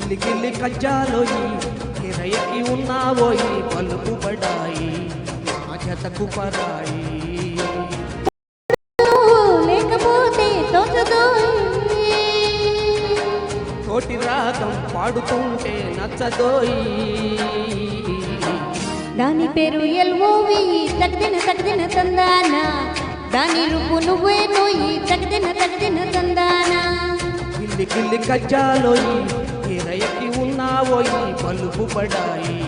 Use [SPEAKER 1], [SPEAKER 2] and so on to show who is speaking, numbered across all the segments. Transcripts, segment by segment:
[SPEAKER 1] గిల్లి గిల్లి కజ్జాలోయి కిరయకి ఉన్నావోయి పలుకు బడాయి నా జతకు పరాయి
[SPEAKER 2] లేకపోతే
[SPEAKER 1] తోటి రాగం పాడుతుంటే నచ్చదోయి
[SPEAKER 2] దాని పేరు ఎల్ఓవి తగదిన తందానా దాని రూపు నువ్వే నోయి తగదిన తందానా
[SPEAKER 1] గిల్లి గిల్లి కజ్జాలోయి కిరయకి ఉన్నావోయి పలుకు బడాయి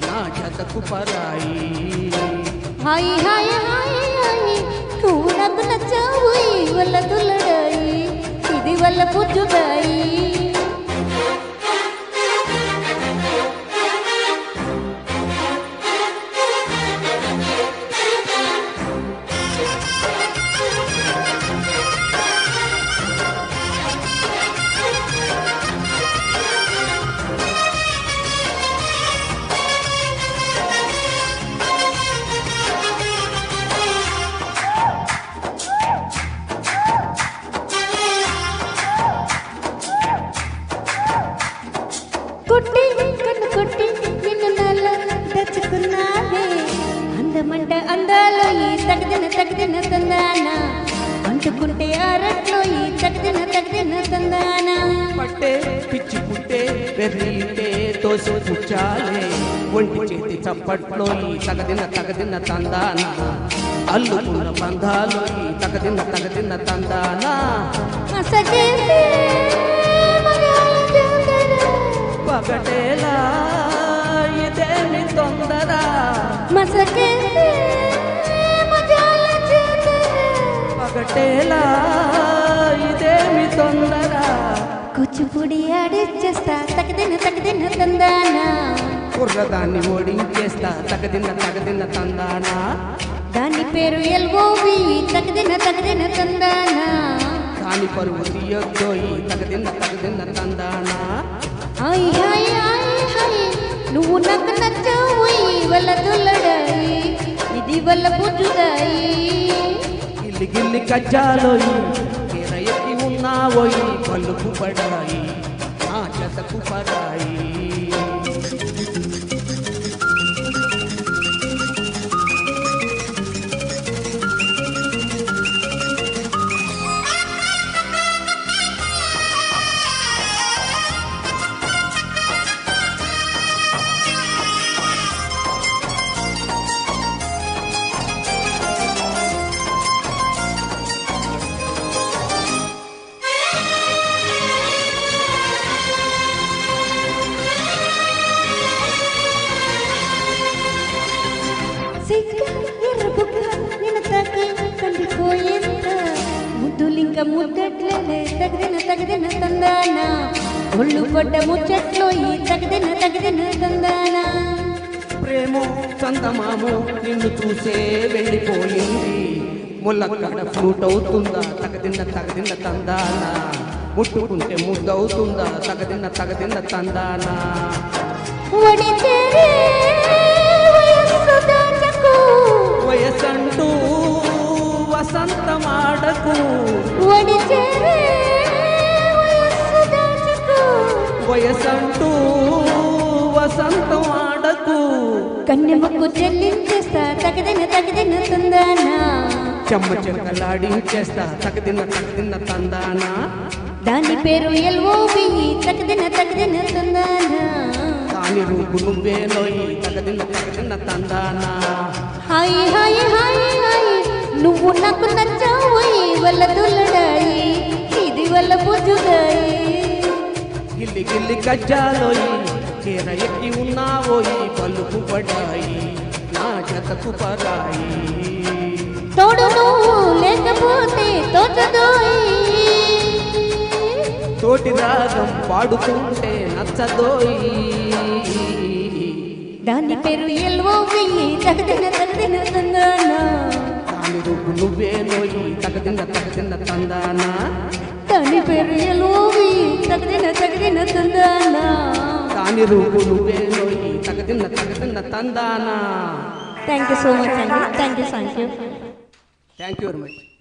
[SPEAKER 1] నా జతకు పరాయి
[SPEAKER 2] హాయ్ హాయ్ హాయ్ హాయ్ నువ్వు నాకు నచ్చావు వల్ల తుల్లడాయి ఇది వల్ల పుచ్చుతాయి కొట్టి కన్ను కొట్టి నిన్ను నాలో దచ్చుకున్నావే అందమంట అందాలో ఈ తగదిన తందానా అంటుకుంటే ఆరట్లో ఈ తగదిన తందానా
[SPEAKER 1] పట్టే పిచ్చి పుట్టే వెర్రీటే తోసి పుచ్చాలే ఒంటి చేతి చప్పట్లో ఈ తగదిన తందానా అల్లుకున్న బంధాలు ఈ తగదిన తందానా పగటేలా ఇదేమి తొందర పగటేలా ఇదేమి తొందర
[SPEAKER 2] కూచిపూడి ఆడిచ్చేస్తా తగదిన తందానా
[SPEAKER 1] కుర్రదాన్ని ఓడించేస్తా తగదిన తందానా
[SPEAKER 2] దాని పేరు ఎల్ఓవి తగదిన తందానా
[SPEAKER 1] దాని పరువు తీయొద్దోయి తగదిన తందానా
[SPEAKER 2] హాయ్ హాయ్ హాయ్ హాయ్ నువ్వు నాకు నచ్చావు వల్ల తుల్లడాయి ఇది వల్ల పుచ్చుతాయి
[SPEAKER 1] గిల్లి గిల్లి కజ్జాలోయి కిరయకి ఉన్నావోయి పలుకు పడాయి నా జతకు పరాయి
[SPEAKER 2] ముద్దులింక ముద్దట్లే తగదిన తందానా ఒళ్ళు పడ్డ ముచ్చట్లో ఈ తగదిన తందానా
[SPEAKER 1] ప్రేమో చందమామో నిన్ను చూసే వెళ్ళిపోయింది ముల్లక్కడ ఫ్రూట్ అవుతుందా తగదిన తందానా ముట్టుకుంటే ముద్దవుతుందా తగదిన తందానా వయసంటూ వసంతమాడకు వయసంటూ వసంతమాడకు
[SPEAKER 2] కన్నెమ్మకు చెల్లించేస్తా తగదిన తందానా
[SPEAKER 1] చెమ్మ చెక్కలాడించేస్తా తగదిన తందానా
[SPEAKER 2] దాని పేరు ఎల్ఓవి తగదిన తందానా
[SPEAKER 1] దాని రూపు నువ్వేలోయి తగదిన తందానా
[SPEAKER 2] హాయ్ హాయ్ హాయ్ హాయ్ నువ్వు నాకు నచ్చావు వల్ల తుల్లడాయి ఇది వల్ల పుచ్చుతాయి
[SPEAKER 1] గిల్లి గిల్లి కజ్జాలోయి కిరయకి ఉన్నావోయి పలుకు పడాయి నా జతకు పరాయి
[SPEAKER 2] తోడు నువ్వు లేకపోతే తోచదోయి
[SPEAKER 1] తోటి రాగం పాడుతుంటే నచ్చదోయి
[SPEAKER 2] దాని పేరు ఎల్ఓవి తగదిన తందానా
[SPEAKER 1] దాని రూపు నువ్వేలోయి తగదిన తందానా
[SPEAKER 2] దాని పేరు ఎల్ఓవి తగదిన తందానా
[SPEAKER 1] దాని రూపు నువ్వేలోయి తగదిన తందానా
[SPEAKER 2] థ్యాంక్ యూ సో మచ్ అండి thank you
[SPEAKER 1] thank you very much.